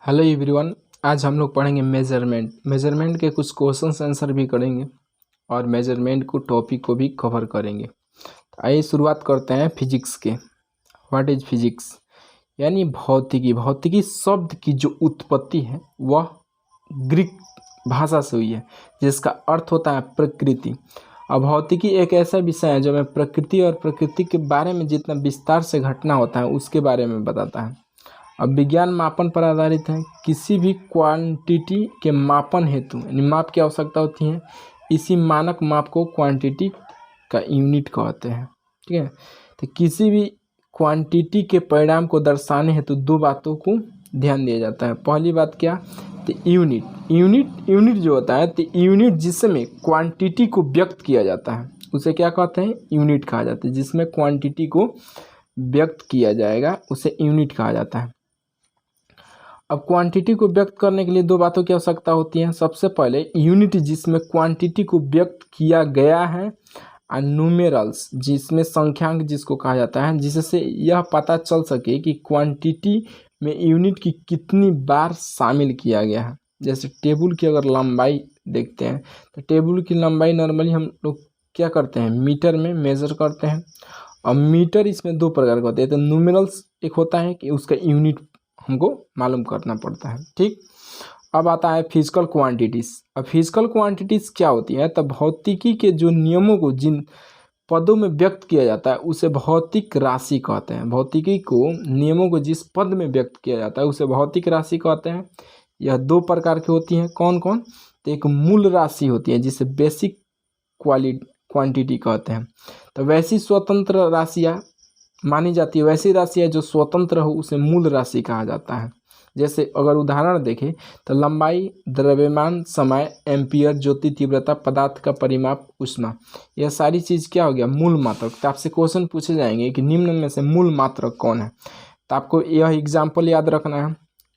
Hello everyone. आज हम लोग पढ़ेंगे मेजरमेंट के कुछ क्वेश्चंस आंसर भी करेंगे और मेजरमेंट को टॉपिक को भी कवर करेंगे। तो आइए शुरुआत करते हैं फिजिक्स के। What is physics? यानी भौतिकी शब्द की जो उत्पत्ति है वह ग्रीक भाषा से हुई है, जिसका अर्थ होता है प्रकृति। और भौतिकी एक ऐसा विषय है जो हमें प्रकृति और प्रकृति के बारे में जितना विस्तार से घटना होता है उसके बारे में बताता है। अब विज्ञान मापन पर आधारित है। किसी भी क्वांटिटी के मापन हेतु यानी माप की आवश्यकता होती है। इसी मानक माप को क्वांटिटी का यूनिट कहते हैं। ठीक है, तो किसी भी क्वांटिटी के परिणाम को दर्शाने हेतु दो बातों को ध्यान दिया जाता है। पहली बात क्या? तो यूनिट जो होता है, तो यूनिट जिसमें क्वांटिटी को व्यक्त किया जाता है उसे क्या कहते हैं? यूनिट कहा जाता है। जिसमें क्वांटिटी को व्यक्त किया जाएगा उसे यूनिट कहा जाता है। अब क्वांटिटी को व्यक्त करने के लिए दो बातों की आवश्यकता होती है। सबसे पहले यूनिट जिसमें क्वांटिटी को व्यक्त किया गया है, और न्यूमेरल्स जिसमें संख्यांक जिसको कहा जाता है, जिससे यह पता चल सके कि क्वांटिटी में यूनिट की कितनी बार शामिल किया गया है। जैसे टेबल की अगर लंबाई देखते हैं तो टेबल की लंबाई नॉर्मली हम लोग क्या करते हैं? मीटर में मेजर करते हैं। और मीटर इसमें दो प्रकार के होते हैं। तो न्यूमेरल्स एक होता है कि उसका यूनिट हमको मालूम करना पड़ता है। ठीक, अब आता है फिजिकल क्वांटिटीज। अब फिजिकल क्वांटिटीज क्या होती है? तो भौतिकी के जो नियमों को जिन पदों में व्यक्त किया जाता है उसे भौतिक राशि कहते हैं। भौतिकी को नियमों को जिस पद में व्यक्त किया जाता है उसे भौतिक राशि कहते हैं। यह दो प्रकार की होती हैं। कौन कौन? तो एक मूल राशि होती है जिसे बेसिक क्वांटिटी कहते हैं। तो वैसी स्वतंत्र राशियाँ मानी जाती है। वैसी राशियाँ जो स्वतंत्र हो उसे मूल राशि कहा जाता है। जैसे अगर उदाहरण देखें तो लंबाई, द्रव्यमान, समय, एम्पियर, ज्योति तीव्रता, पदार्थ का परिमाप, ऊष्मा, यह सारी चीज़ क्या हो गया? मूल मात्रक। तो आपसे क्वेश्चन पूछे जाएंगे कि निम्न में से मूल मात्रक कौन है, तो आपको यह एग्जाम्पल याद रखना है।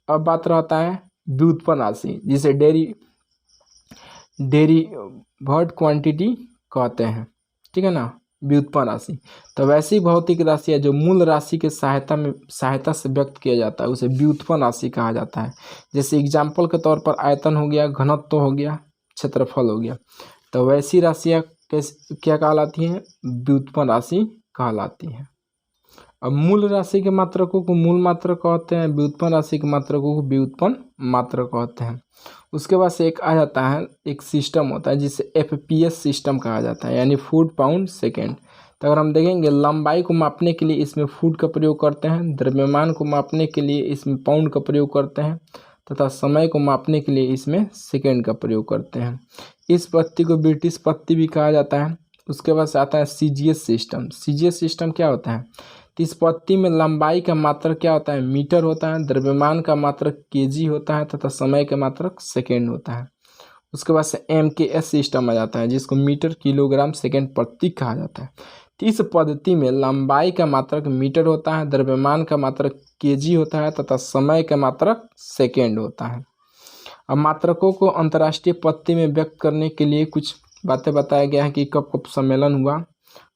अब बात रहता है व्युत्पन्न राशि, जिसे डेरिवेटिव क्वांटिटी कहते हैं। ठीक है ना, व्युत्पन्न राशि। तो वैसी भौतिक राशि है जो मूल राशि के सहायता से व्यक्त किया जाता है उसे व्युत्पन्न राशि कहा जाता है। जैसे एग्जाम्पल के तौर पर आयतन हो गया, घनत्व हो गया, क्षेत्रफल हो गया। तो वैसी राशियाँ क्या कहलाती हैं? व्युत्पन्न राशि कहलाती हैं। अब मूल राशि के मात्रकों को मूल मात्रक कहते हैं, व्युत्पन्न राशि के मात्रकों को व्युत्पन्न मात्रक कहते हैं। उसके बाद से एक आ जाता है, एक सिस्टम होता है जिसे FPS सिस्टम कहा जाता है, यानी फुट पाउंड सेकेंड। तो अगर हम देखेंगे लंबाई को मापने के लिए इसमें फुट का प्रयोग करते हैं, द्रव्यमान को मापने के लिए इसमें पाउंड का प्रयोग करते हैं, तथा समय को मापने के लिए इसमें सेकेंड का प्रयोग करते हैं। इस पद्धति को ब्रिटिश पद्धति भी कहा जाता है। उसके बाद से आता है CGS सिस्टम। CGS सिस्टम क्या होता है? तो इस पद्धति में लंबाई का मात्रक क्या होता है? मीटर होता है, द्रव्यमान का मात्रक kg होता है, तथा समय का मात्रक सेकेंड होता है। उसके बाद से MKS सिस्टम आ जाता है, जिसको मीटर, किलोग्राम, सेकेंड, प्रति कहा जाता है। तो इस पद्धति में लंबाई का मात्रक मीटर होता है, द्रव्यमान का मात्रक kg होता है, तथा समय का मात्रक सेकेंड होता है। अब मात्रकों को अंतर्राष्ट्रीय पद्धति में व्यक्त करने के लिए कुछ बातें बताया गया है कि कब कब सम्मेलन हुआ,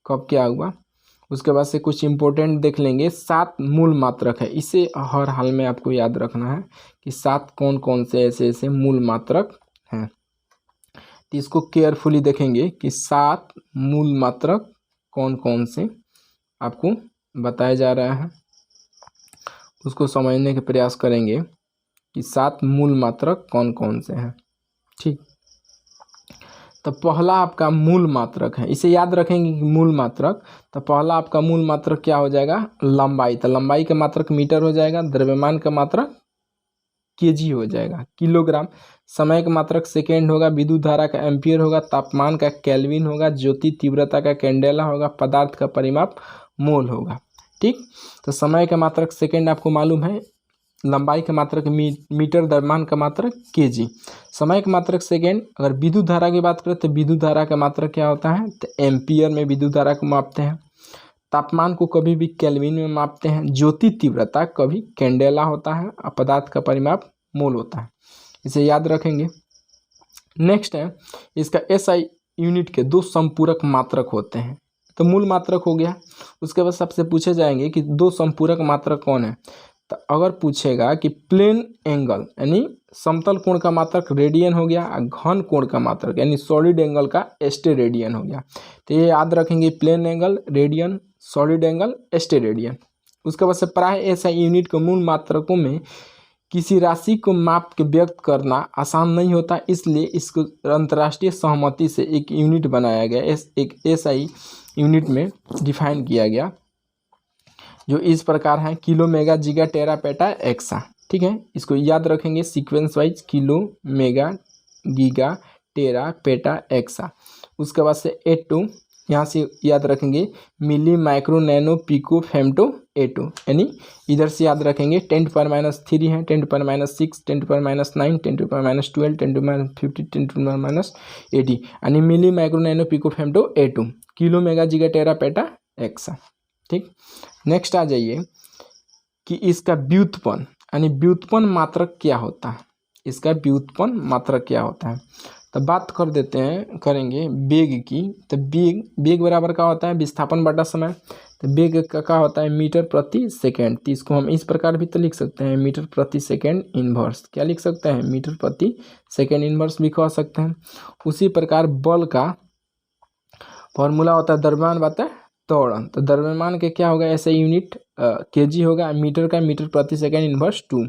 कब क्या हुआ। उसके बाद से कुछ इम्पोर्टेंट देख लेंगे। 7 मूल मात्रक है, इसे हर हाल में आपको याद रखना है कि 7 कौन कौन से ऐसे मूल मात्रक हैं। तो इसको केयरफुली देखेंगे कि 7 मूल मात्रक कौन कौन से आपको बताया जा रहा है, उसको समझने के प्रयास करेंगे कि 7 मूल मात्रक कौन कौन से हैं। ठीक, तो पहला आपका मूल मात्रक है, इसे याद रखेंगे कि मूल मात्रक। तो पहला आपका मूल मात्रक क्या हो जाएगा? लंबाई। तो लंबाई का मात्रक मीटर हो जाएगा, द्रव्यमान का मात्रक kg हो जाएगा, किलोग्राम, समय का मात्रक सेकेंड होगा, विद्युत धारा का एम्पियर होगा, तापमान का केल्विन होगा, ज्योति तीव्रता का कैंडेला होगा, पदार्थ का परिमाप मोल होगा। ठीक, तो समय का मात्रक सेकेंड आपको मालूम है, लंबाई का मात्रक मीटर, द्रव्यमान का मात्रक kg, समय का मात्रक सेकेंड। अगर विद्युत धारा की बात करें तो विद्युत धारा का मात्रक क्या होता है? तो एम्पियर में विद्युत धारा को मापते हैं। तापमान को कभी भी केल्विन में मापते हैं। ज्योति तीव्रता कभी कैंडेला होता है, और पदार्थ का परिमाप मोल होता है। इसे याद रखेंगे। नेक्स्ट है इसका SI यूनिट के 2 संपूरक मात्रक होते हैं। तो मूल मात्रक हो गया। उसके बाद सबसे पूछे जाएंगे कि 2 संपूरक मात्रक कौन है? तो अगर पूछेगा कि प्लेन एंगल यानी समतल कोण का मात्रक रेडियन हो गया, घन कोण का मात्रक यानी सॉलिड एंगल का स्टेरेडियन हो गया। तो ये याद रखेंगे, plane angle radian, solid angle steradian. उसके बाद से प्राय ऐसा यूनिट के मूल मात्रकों में किसी राशि को माप के व्यक्त करना आसान नहीं होता, इसलिए इसको अंतर्राष्ट्रीय सहमति से एक यूनिट बनाया गया, एक एसआई यूनिट में डिफाइन किया गया, जो इस प्रकार है kilo mega giga tera peta exa. ठीक है, इसको याद रखेंगे sequence wise, kilo mega giga tera peta exa. उसके बाद से A2 यहाँ से याद रखेंगे milli micro nano pico femto A2, यानी इधर से याद रखेंगे 10⁻³ है, 10⁻⁶, 10⁻⁹, 10⁻12, 10⁻50, 10⁻80, यानी milli micro nano pico femto A2 kilo mega giga tera peta exa. ठीक, नेक्स्ट आ जाइए कि इसका व्युत्पन्न यानी व्युत्पन्न मात्रक क्या होता है, इसका व्युत्पन्न मात्रक क्या होता है। तो बात कर देते हैं, करेंगे वेग की। तो वेग बराबर क्या होता है, विस्थापन बटा समय। तो वेग का क्या होता है, मीटर प्रति सेकेंड। तो इसको हम इस प्रकार भी तो लिख सकते हैं, मीटर प्रति सेकेंड इनवर्स। क्या लिख सकते हैं, मीटर प्रति सेकेंड इनवर्स भी कह सकते हैं। उसी प्रकार बल का फॉर्मूला होता है द्रव्यमान बटा त्वरण। तो द्रव्यमान के क्या होगा, ऐसे यूनिट केजी होगा, मीटर का मीटर प्रति सेकेंड इनवर्स 2।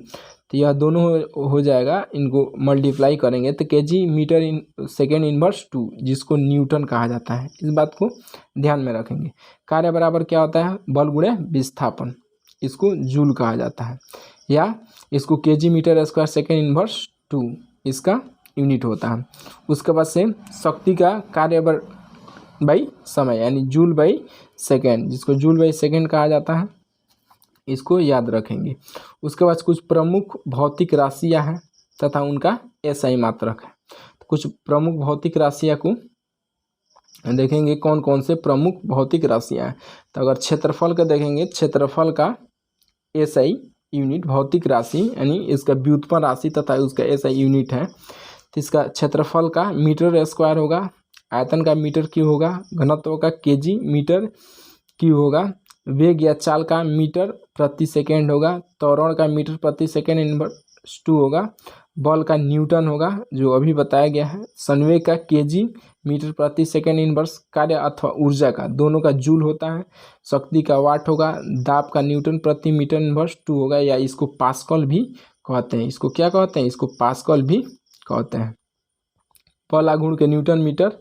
तो यह दोनों हो जाएगा, इनको मल्टीप्लाई करेंगे तो KG metre in second inverse 2, जिसको न्यूटन कहा जाता है। इस बात को ध्यान में रखेंगे। कार्य बराबर क्या होता है, बल गुणे विस्थापन, इसको जूल कहा जाता है, या इसको KG metre square second inverse 2 इसका यूनिट होता है। उसके बाद से शक्ति का कार्य बाई समय यानी जूल बाई सेकेंड, जिसको जूल बाई सेकेंड कहा जाता है, इसको याद रखेंगे। उसके बाद कुछ प्रमुख भौतिक राशियां हैं तथा उनका एसआई मात्रक है। तो कुछ प्रमुख भौतिक राशियां को देखेंगे, कौन कौन से प्रमुख भौतिक राशियां हैं। तो अगर क्षेत्रफल का देखेंगे, क्षेत्रफल का एसआई यूनिट भौतिक राशि यानी इसका व्युत्पन्न राशि तथा उसका एसआई यूनिट है। तो इसका क्षेत्रफल का मीटर स्क्वायर होगा, आयतन का मीटर क्यूब होगा, घनत्व का केजी मीटर क्यूब होगा, वेग या चाल का मीटर प्रति सेकेंड होगा, त्वरण का मीटर प्रति सेकेंड इनवर्स 2 होगा, बल का न्यूटन होगा जो अभी बताया गया है, संवेग का केजी मीटर प्रति सेकेंड इनवर्स, कार्य अथवा ऊर्जा का दोनों का जूल होता है, शक्ति का वाट होगा, दाब का न्यूटन प्रति मीटर इनवर्स 2 होगा, या इसको पास्कल भी कहते हैं। इसको क्या कहते हैं, इसको पास्कल भी कहते हैं। बल आघूर्ण के न्यूटन मीटर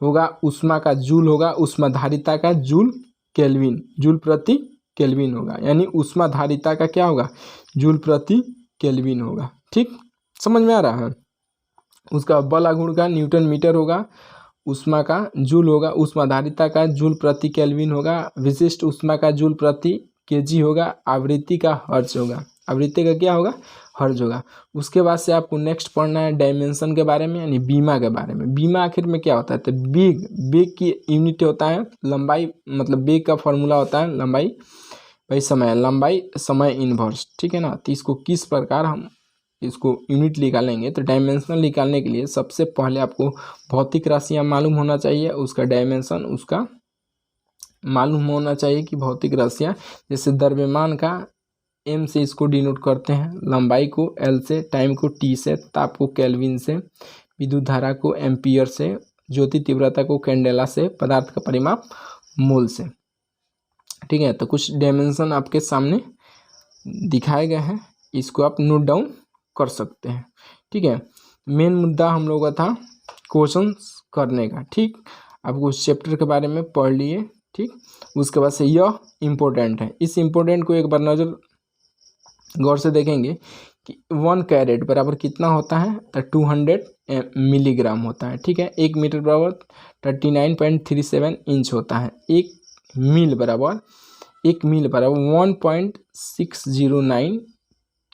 होगा, उष्मा का जूल होगा, उष्माधारिता का जूल केल्विन, जूल प्रति केल्विन होगा, यानी उष्माधारिता का क्या होगा, जूल प्रति केल्विन होगा। ठीक, समझ में आ रहा है। उसका बल आघूर्ण का न्यूटन मीटर होगा, उष्मा का जूल होगा, उष्माधारिता का जूल प्रति केल्विन होगा, विशिष्ट उष्मा का जूल प्रति केजी होगा, आवृत्ति का हर्ट्ज होगा, आवृत्ति का क्या होगा, हर्ट्ज होगा। उसके बाद से आपको नेक्स्ट पढ़ना है डायमेंशन के बारे में यानी बीमा के बारे में। बीमा आखिर में क्या होता है, तो बेग की यूनिट होता है लंबाई, मतलब बेग का फॉर्मूला होता है लंबाई बाई समय, लंबाई समय इनवर्स। ठीक है ना। तो इसको किस प्रकार हम इसको यूनिट निकालेंगे, तो डायमेंशन निकालने के लिए सबसे पहले आपको भौतिक राशियाँ मालूम होना चाहिए, उसका डायमेंशन उसका मालूम होना चाहिए कि भौतिक राशियाँ, जैसे द्रव्यमान का m से इसको डिनोट करते हैं, लंबाई को l से, टाइम को t से, ताप को केल्विन से, विद्युत धारा को एम्पियर से, ज्योति तीव्रता को कैंडेला से, पदार्थ का परिमाप मोल से। ठीक है, तो कुछ डायमेंशन आपके सामने दिखाए गए हैं, इसको आप नोट डाउन कर सकते हैं। ठीक है, मेन मुद्दा हम लोगों का था क्वेश्चन करने का। ठीक, आपको उस चैप्टर के बारे में पढ़ लिए। ठीक, उसके बाद से यह इम्पोर्टेंट है, इस इम्पोर्टेंट को एक बार नज़र गौर से देखेंगे कि 1 कैरेट बराबर कितना होता है, तो 200 मिलीग्राम होता है। ठीक है, 1 मीटर बराबर 39.37 इंच होता है। 1 मील बराबर 1.609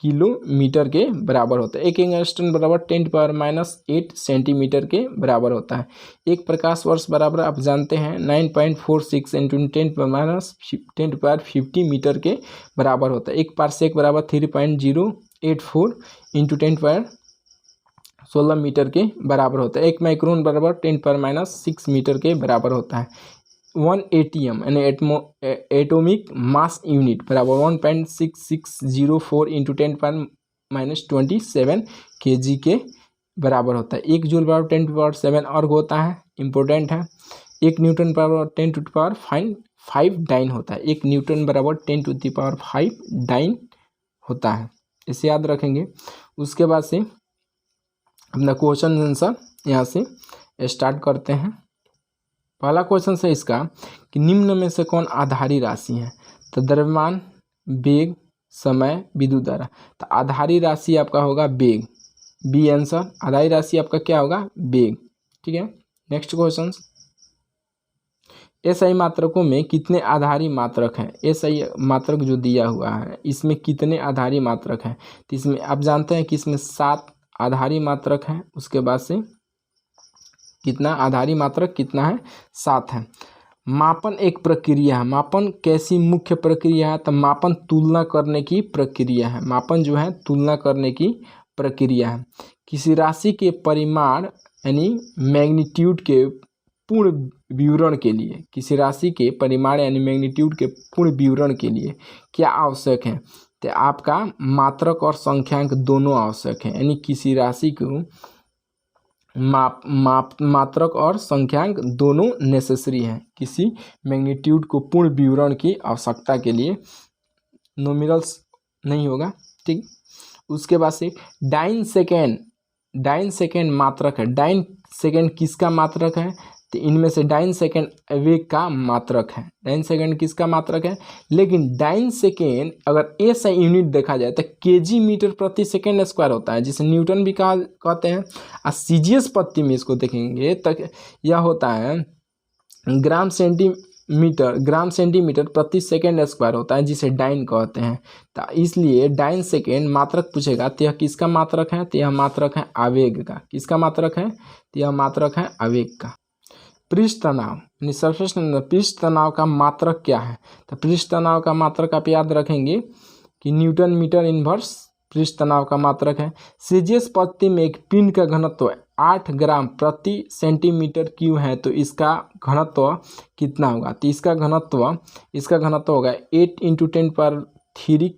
किलोमीटर के बराबर होता है। 1 एंगस्ट्रॉन बराबर 10⁻⁸ सेंटीमीटर के बराबर होता है। 1 प्रकाश वर्ष बराबर आप जानते हैं 9.46 इंटू 10⁻50 मीटर के बराबर होता है। 1 पारसेक बराबर 3.084 इंटू 10⁻16 मीटर के बराबर होता है। 1 माइक्रोन बराबर 10⁻6 मीटर के बराबर होता है। 1 ATM यानी एटॉमिक मास यूनिट बराबर 1.6604 इंटू 10⁻⁻27 kg के बराबर होता है। 1 जूल बराबर 10⁻7 अर्ग होता है, इम्पोर्टेंट है। 1 न्यूटन बराबर 10⁵ डाइन होता है। 1 न्यूटन बराबर 10⁵ डाइन होता है, इसे याद रखेंगे। उसके बाद से अपना क्वेश्चन आंसर यहाँ से स्टार्ट करते हैं। पहला क्वेश्चन है इसका कि निम्न में से कौन आधारी राशि है? तो द्रव्यमान, वेग, समय, विद्युत धारा। तो आधारी राशि आपका होगा वेग, बी आंसर। आधारी राशि आपका क्या होगा? वेग। ठीक है, नेक्स्ट क्वेश्चन। एसआई मात्रकों में कितने आधारी मात्रक हैं? एसआई मात्रक जो दिया हुआ है इसमें कितने आधारी मात्रक हैं? तो इसमें आप जानते हैं कि इसमें 7 आधारी मात्रक हैं। उसके बाद से कितना आधारी मात्रक कितना है? 7 है। मापन एक प्रक्रिया है। मापन कैसी मुख्य प्रक्रिया है? तो मापन तुलना करने की प्रक्रिया है। मापन जो है तुलना करने की प्रक्रिया है। किसी राशि के परिमाण यानी मैग्नीट्यूड के पूर्ण विवरण के लिए, किसी राशि के परिमाण यानी मैग्नीट्यूड के पूर्ण विवरण के लिए क्या आवश्यक है? तो आपका मात्रक और संख्यांक दोनों आवश्यक है। यानी किसी राशि को मात्रक और संख्यांक दोनों नेसेसरी हैं किसी मैग्नीट्यूड को पूर्ण विवरण की आवश्यकता के लिए। नॉमिनल्स नहीं होगा, ठीक। उसके बाद से डाइन सेकेंड मात्रक है। डाइन सेकेंड किसका मात्रक है? तो इनमें से डाइन सेकेंड वेग का मात्रक है। डाइन सेकेंड किसका मात्रक है? लेकिन डाइन सेकेंड अगर ऐसा यूनिट देखा जाए तो केजी मीटर प्रति सेकेंड स्क्वायर होता है, जिसे न्यूटन भी कहते हैं। और सीजीएस पत्ती में इसको देखेंगे तक यह होता है ग्राम सेंटीमीटर प्रति सेकेंड स्क्वायर होता है, जिसे डाइन कहते हैं। तो इसलिए डाइन सेकेंड मात्रक पूछेगा तो यह किसका मात्रक है? तो यह मात्रक है आवेग का। किसका मात्रक है? तो यह मात्रक है आवेग का। पृष्ठ तनाव यानी सरफेस पृष्ठ तनाव का मात्रक क्या है? तो पृष्ठ तनाव का मात्रक आप याद रखेंगे कि न्यूटन मीटर इनवर्स पृष्ठ तनाव का मात्रक है। सीजीएस पत्ती में एक पिंड का घनत्व 8 ग्राम प्रति सेंटीमीटर क्यूब है, तो इसका घनत्व कितना होगा? तो इसका घनत्व होगा 8 × 10³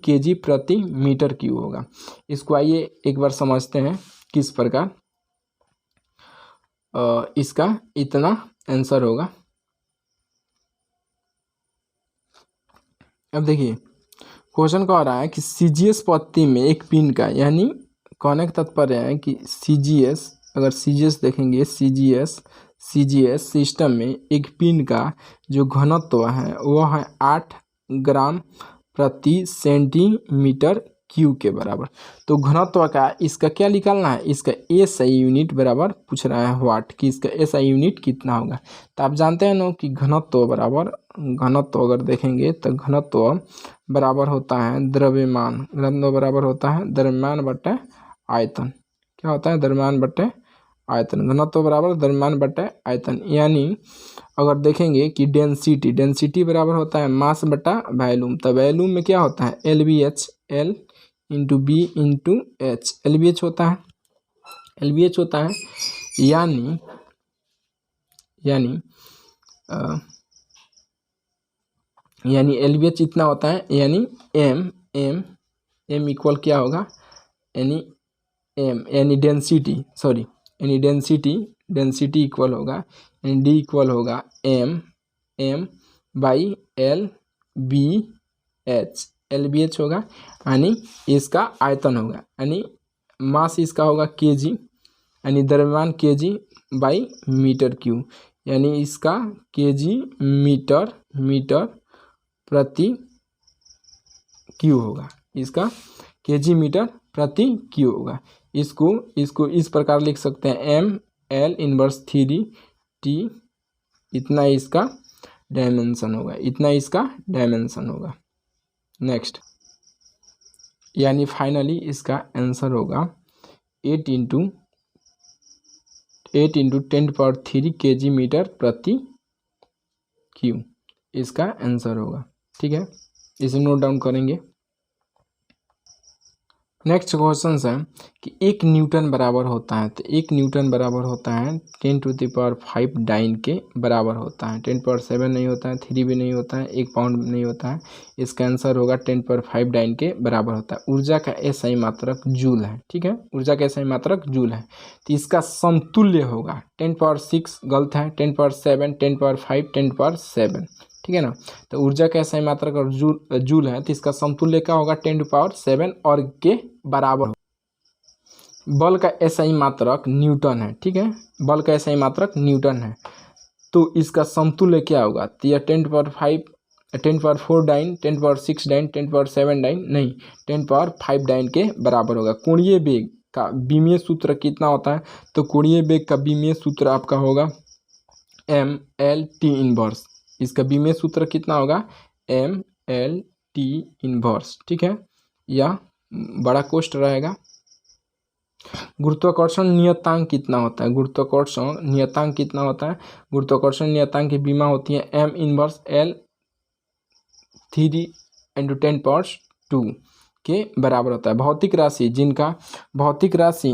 kg प्रति मीटर क्यूब होगा। इसको आइए एक बार समझते हैं किस प्रकार इसका इतना आंसर होगा। अब देखिए क्वेश्चन कह रहा है कि सीजीएस पत्ती में एक पिंड का, यानी कहने का तात्पर्य है कि सीजीएस, अगर सीजीएस देखेंगे सीजीएस सिस्टम में एक पिंड का जो घनत्व है वह है 8 ग्राम प्रति सेंटीमीटर क्यूब के बराबर। तो घनत्व का इसका क्या निकालना है? इसका एसआई यूनिट बराबर पूछ रहा है वाट, कि इसका एसआई यूनिट कितना होगा। तो आप जानते हैं ना कि घनत्व अगर देखेंगे तो घनत्व बराबर होता है द्रव्यमान। घनत्व बराबर होता है द्रव्यमान बटे आयतन। क्या होता है? द्रव्यमान बटे आयतन। घनत्व बराबर द्रव्यमान बटे आयतन। यानी अगर देखेंगे कि डेंसिटी बराबर होता है मास बटा वॉल्यूम। तो वॉल्यूम में क्या होता है? LBH, L × B × H। LBH होता है। यानी LBH इतना होता है, यानी M इक्वल क्या होगा? यानी डेंसिटी इक्वल होगा, यानी D इक्वल होगा M/LBH। LBH होगा यानी इसका आयतन होगा, यानी मास इसका होगा kg, यानी द्रव्यमान kg/मीटर क्यूब, यानी इसका kg मीटर प्रति क्यूब होगा। इसका kg मीटर प्रति क्यूब होगा। इसको इस प्रकार लिख सकते हैं ML इनवर्स 3T। इतना इसका डायमेंशन होगा। नेक्स्ट, यानी फाइनली इसका आंसर होगा 8 × 10³ kg मीटर प्रति क्यूब इसका आंसर होगा। ठीक है, इसे नोट डाउन करेंगे। नेक्स्ट क्वेश्चन है कि 1 न्यूटन बराबर होता है, तो 1 न्यूटन बराबर होता है 10⁵ डाइन के बराबर होता है। 10⁻7 नहीं होता है, 3 भी नहीं होता है, 1 पाउंड नहीं होता है। इसका आंसर होगा 10⁵ डाइन के बराबर होता है। ऊर्जा का एसआई मात्रक जूल है, ठीक है, ऊर्जा का एसआई मात्रक जूल है। तो इसका समतुल्य होगा 10⁻6 गलत है, 10⁻7, 10⁻5, 10⁻7, ठीक है ना। तो ऊर्जा का एसआई मात्रक और जूल है, तो इसका समतुल्य क्या होगा 10⁻7 और के बराबर होगा। बल का एसआई मात्रक न्यूटन है, ठीक है, बल का एसआई मात्रक न्यूटन है, तो इसका समतुल्य क्या होगा। तो यह 10⁻5, 10⁻4 डाइन, 10⁻6 डाइन, 10⁻7 डाइन नहीं, 10⁻5 डाइन के बराबर होगा। कोणीय वेग का विमीय सूत्र कितना होता है, तो कोणीय वेग का विमीय सूत्र आपका होगा ML/T−1। इसका विमीय सूत्र कितना होगा ML/T−1, ठीक है, या बड़ा कोष्ठ रहेगा। गुरुत्वाकर्षण नियतांक कितना होता है, गुरुत्वाकर्षण नियतांक कितना होता है, गुरुत्वाकर्षण नियतांक की विमा होती है M−1L 3 × 10⁻2 के बराबर होता है। भौतिक राशि जिनका भौतिक राशि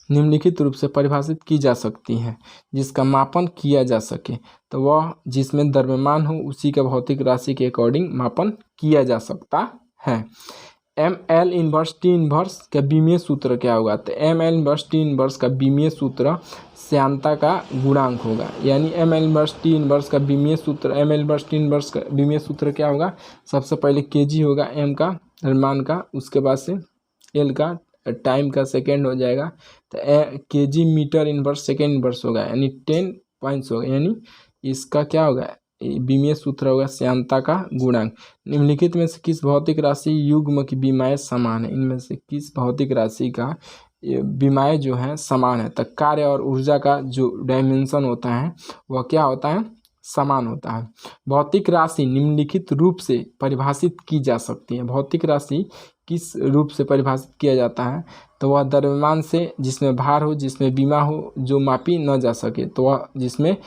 निम्नलिखित रूप से परिभाषित की जा सकती है, जिसका मापन किया जा सके, तो वह जिसमें द्रव्यमान हो उसी का भौतिक राशि के अकॉर्डिंग मापन किया जा सकता है। ML/T−1 का विमीय सूत्र क्या होगा, तो ML/T−1 का विमीय सूत्र श्यानता का गुणांक होगा, यानी ML/T−1 का विमीय सूत्र क्या होगा, सबसे पहले kg होगा, m का द्रव्यमान का, उसके बाद से l का टाइम का सेकेंड हो जाएगा, तो kg metre inverse second inverse होगा, यानी 10 पॉइंट्स होगा, यानी इसका क्या होगा विमीय सूत्र होगा श्यानता का गुणांक। निम्नलिखित में से किस भौतिक राशि युग्म की विमाएँ समान है, इनमें से किस भौतिक राशि का विमाएँ जो है समान है, तो कार्य और ऊर्जा का जो डायमेंशन होता है वह क्या होता है, समान होता है। भौतिक राशि निम्नलिखित रूप से परिभाषित की जा सकती है। भौतिक राशि किस रूप से परिभाषित किया जाता है, तो वह द्रव्यमान से जिसमें भार हो, जिसमें विमा हो, जो मापी न जा सके, तो वह जिसमें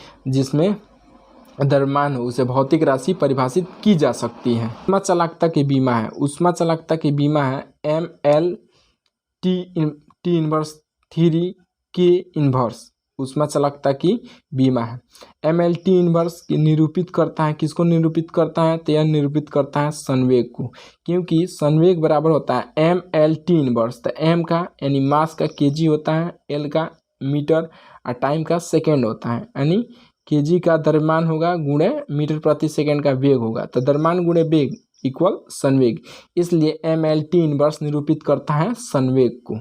द्रव्यमान हो उसे भौतिक राशि परिभाषित की जा सकती है। ऊष्मा चालकता की विमा है, ऊष्मा चालकता की विमा है ML/T−3 ऊष्मा चालकता की विमा है। ML/T−1 की निरूपित करता है, किसको निरूपित करता है, तो यह निरूपित करता है संवेग को, क्योंकि संवेग बराबर होता है ML/T−1, तो m का यानी मास का kg होता है, l का मीटर और टाइम का सेकेंड होता है, यानी kg का द्रव्यमान होगा गुणे मीटर प्रति सेकेंड का वेग होगा, तो द्रव्यमान गुणे वेग इक्वल संवेग, इसलिए ML/T−1 निरूपित करता है संवेग को।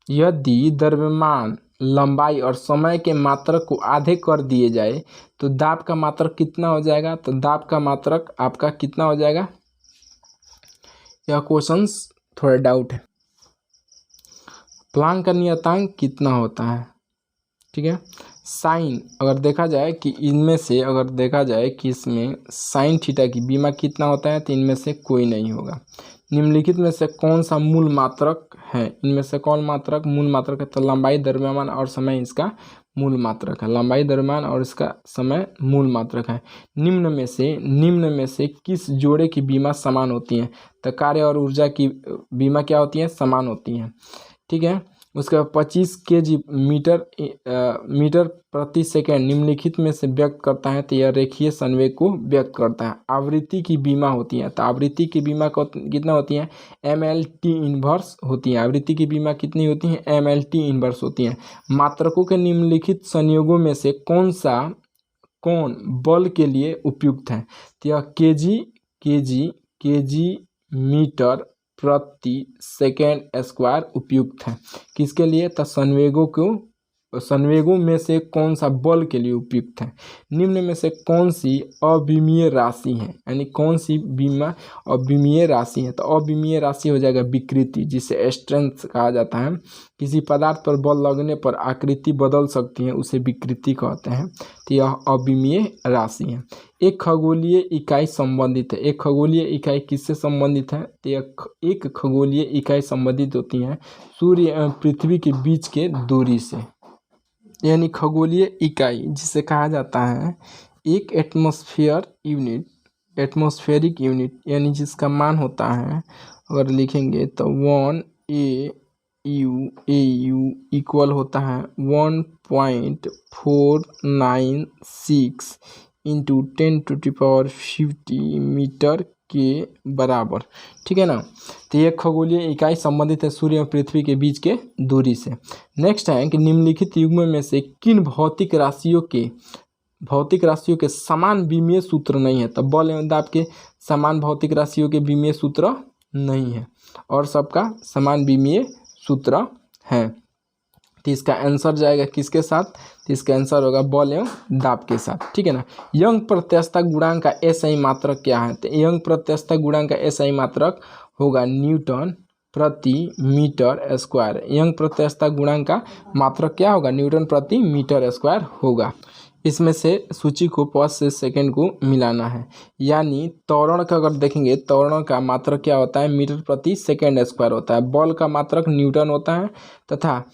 यदि द्रव्यमान, लंबाई और समय के मात्रक को आधे कर दिए जाए तो दाब का मात्रक कितना हो जाएगा, तो दाब का मात्रक आपका कितना हो जाएगा, यह क्वेश्चंस थोड़ा डाउट है। प्लांक का नियतांक कितना होता है, ठीक है। साइन अगर देखा जाए कि इनमें से अगर देखा जाए कि इसमें साइन थीटा की विमा कितना होता है, तो इनमें से कोई नहीं होगा। निम्नलिखित में से कौन सा मूल मात्रक है, इनमें से कौन मात्रक मूल मात्रक है, तो लंबाई, द्रव्यमान और समय इसका मूल मात्रक है। लंबाई, द्रव्यमान और इसका समय मूल मात्रक है। निम्न में से किस जोड़े की विमा समान होती है, तो कार्य और ऊर्जा की विमा क्या होती है, समान होती है, ठीक है। उसके बाद 25 kg मीटर प्रति सेकेंड निम्नलिखित में से व्यक्त करता है, तो यह रेखीय संवेग को व्यक्त करता है। आवृत्ति की विमा होती है, तो आवृत्ति की विमा कितना होती है, ML/T−1 होती है। आवृत्ति की विमा कितनी होती है, ML/T−1 होती है। मात्रकों के निम्नलिखित संयोगों में से कौन बल के लिए उपयुक्त है, तो यह kg मीटर प्रति सेकेंड स्क्वायर उपयुक्त है। किसके लिए, तो संवेगों में से कौन सा बल के लिए उपयुक्त है। निम्न में से कौन सी अविमीय राशि है, यानी कौन सी विमा अविमीय राशि है, तो अविमीय राशि हो जाएगा विकृति, जिसे स्ट्रेंथ कहा जाता है। किसी पदार्थ पर बल लगने पर आकृति बदल सकती है, उसे विकृति कहते हैं, तो यह अविमीय राशि है। एक खगोलीय इकाई संबंधित है, एक खगोलीय इकाई किससे संबंधित है, तो एक खगोलीय इकाई संबंधित होती है सूर्य एवं पृथ्वी के बीच के दूरी से, यानी खगोलीय इकाई जिसे कहा जाता है एक एटमॉस्फेयर यूनिट, एटमॉस्फेरिक यूनिट यानी जिसका मान होता है, अगर लिखेंगे तो 1 AU इक्वल होता है 1.496 इंटू 10⁻50 मीटर के बराबर। ठीक है ना। तो ये खगोलीय इकाई संबंधित है सूर्य और पृथ्वी के बीच के दूरी से। नेक्स्ट है कि निम्नलिखित युग्म में से किन भौतिक राशियों के समान विमीय सूत्र नहीं है। तो बल एवं दाब के समान भौतिक राशियों के विमीय सूत्र नहीं है और सबका समान विमीय सूत्र है। तो इसका आंसर जाएगा किसके साथ? तो इसका आंसर होगा बल एवं दाब के साथ। ठीक है ना। यंग प्रत्यस्तता गुणांक का एसआई मात्रक क्या है? तो यंग प्रत्यस्तता गुणांक का एसआई मात्रक होगा न्यूटन प्रति मीटर स्क्वायर। यंग प्रत्यस्तता गुणांक का मात्रक क्या होगा? न्यूटन प्रति मीटर स्क्वायर होगा। इसमें से सूची को फर्स्ट से सेकंड को मिलाना है। यानी त्वरण का अगर देखेंगे, त्वरण का मात्रक क्या होता है? मीटर प्रति सेकंड स्क्वायर होता है। बल का मात्रक न्यूटन होता है तथा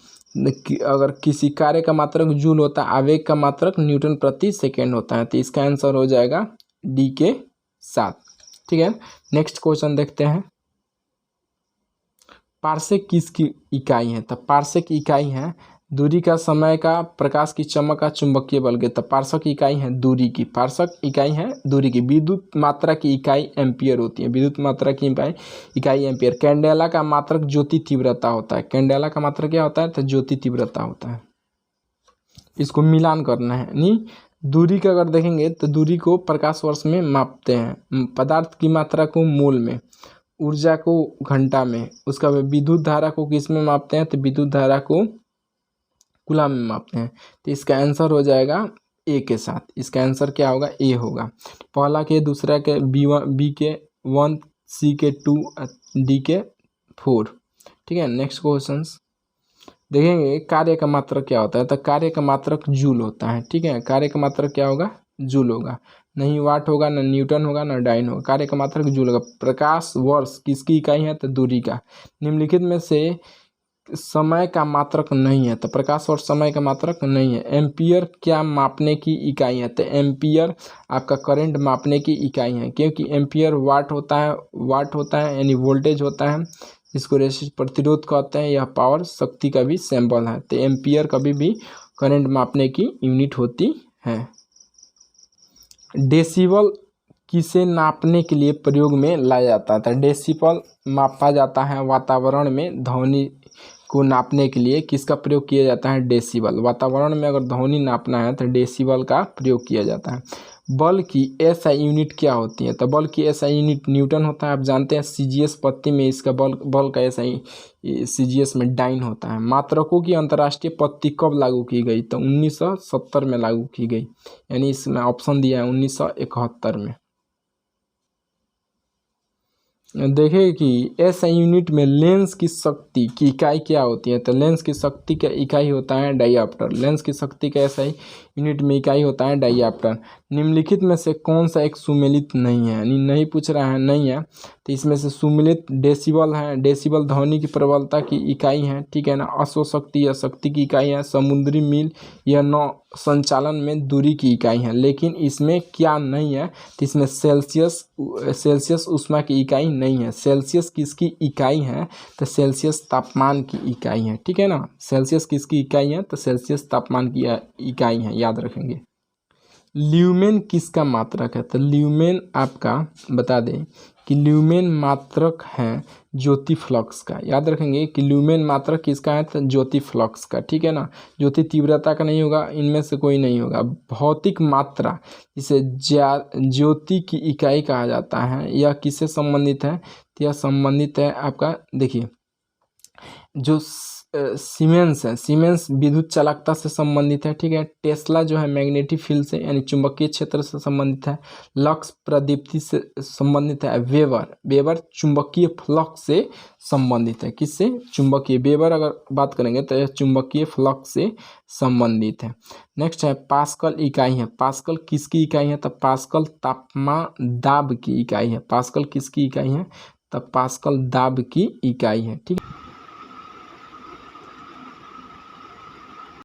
अगर किसी कार्य का मात्रक जूल होता है, आवेग का मात्रक न्यूटन प्रति सेकंड होता है। तो इसका आंसर हो जाएगा डी के साथ। ठीक है। नेक्स्ट क्वेश्चन देखते हैं। पार्सेक किसकी इकाई है? तो पार्सेक इकाई है दूरी का, समय का, प्रकाश की चमक का, चुंबकीय बल के। तो पार्सेक इकाई है दूरी की। पार्सेक इकाई है दूरी की। विद्युत मात्रा की इकाई एम्पियर होती है। विद्युत मात्रा की इकाई एम्पियर। कैंडेला का मात्रक ज्योति तीव्रता होता है। कैंडेला का मात्रक क्या होता है? तो ज्योति तीव्रता होता है। इसको मिलान करना है। यानी दूरी का अगर देखेंगे तो दूरी को प्रकाश वर्ष में मापते हैं। पदार्थ की मात्रा को मोल में, ऊर्जा को घंटा में, उसका विद्युत धारा को किस में मापते हैं? तो विद्युत धारा को कूलम में मापते हैं। तो इसका आंसर हो जाएगा ए के साथ। इसका आंसर क्या होगा? ए होगा। पहला के, दूसरा के, बी के 1, सी के 2, डी के 4। ठीक है। नेक्स्ट क्वेश्चन देखेंगे। कार्य का मात्रक क्या होता है? तो कार्य का मात्रक जूल होता है। ठीक है। कार्य का मात्रक क्या होगा? जूल होगा। नहीं वाट होगा, ना न्यूटन होगा, ना डाइन होगा। कार्य का मात्रक जूल होगा। प्रकाश वर्ष किसकी इकाई है? तो दूरी का। निम्नलिखित में से समय का मात्रक नहीं है। तो प्रकाश वर्ष समय का मात्रक नहीं है। एम्पियर क्या मापने की इकाई है? तो एम्पियर आपका करंट मापने की इकाई है, क्योंकि एम्पियर वाट होता है यानी वोल्टेज होता है, इसको रेजिस्टेंस प्रतिरोध कहते हैं। यह पावर शक्ति का भी सिंबल है। तो एम्पियर कभी भी करंट मापने की यूनिट होती है। डेसिबल किसे नापने के लिए प्रयोग में लाया जाता था? डेसिबल मापा जाता है वातावरण में ध्वनि को नापने के लिए। किसका प्रयोग किया जाता है? डेसिबल। वातावरण में अगर ध्वनि नापना है तो डेसिबल का प्रयोग किया जाता है। बल की एसआई यूनिट क्या होती है? तो बल की एसआई यूनिट न्यूटन होता है। आप जानते हैं सीजीएस पत्ती में इसका बल का एसआई सीजीएस में डाइन होता है। मात्रकों की अंतर्राष्ट्रीय पत्ती कब लागू की गई? तो 1970 में लागू की गई। यानी इसमें ऑप्शन दिया है 1971 में। देखिए कि एसआई यूनिट में लेंस की शक्ति की इकाई क्या होती है? तो लेंस की शक्ति का इकाई होता है डायऑप्टर। लेंस की शक्ति का एसआई यूनिट में इकाई होता है डायऑप्टर। निम्नलिखित में से कौन सा एक सुमेलित नहीं है? यानी नहीं पूछ रहा है, नहीं है। तो इसमें से सुमेलित डेसिबल है। डेसिबल ध्वनि की प्रबलता की इकाई है। ठीक है ना। अश्व शक्ति या शक्ति की इकाई है। समुद्री मील या नौ संचालन में दूरी की इकाई है। लेकिन इसमें क्या नहीं है? तो इसमें सेल्सियस ऊष्मा की इकाई नहीं है। सेल्सियस किसकी इकाई है? तो सेल्सियस तापमान की इकाई है। ठीक है ना। सेल्सियस किसकी इकाई है? तो सेल्सियस तापमान की इकाई है, याद रखेंगे। ल्यूमेन किसका मात्रक है? तो ल्यूमेन आपका बता दें कि ल्यूमेन मात्रक है ज्योति फ्लक्स का। याद रखेंगे कि ल्यूमेन मात्रक किसका है? तो ज्योति फ्लक्स का। ठीक है ना। ज्योति तीव्रता का नहीं होगा, इनमें से कोई नहीं होगा। भौतिक मात्रा इसे ज्योति की इकाई कहा जाता है। यह किससे संबंधित है? तो यह संबंधित है आपका, देखिए जो सीमेंस है, सीमेंस विद्युत चालकता से संबंधित है। ठीक है। टेस्ला जो है मैग्नेटिक फील्ड से यानी चुंबकीय क्षेत्र से संबंधित है। लक्स प्रदीप्ति से संबंधित है। वेबर चुंबकीय फ्लक्स से संबंधित है। किससे? चुंबकीय। वेबर अगर बात करेंगे तो यह चुंबकीय फ्लक्स से संबंधित है। नेक्स्ट है पास्कल इकाई है। पास्कल किसकी इकाई है? तो पास्कल तापमान दाब की इकाई है। पास्कल किसकी इकाई है? तो पास्कल दाब की इकाई है। ठीक है।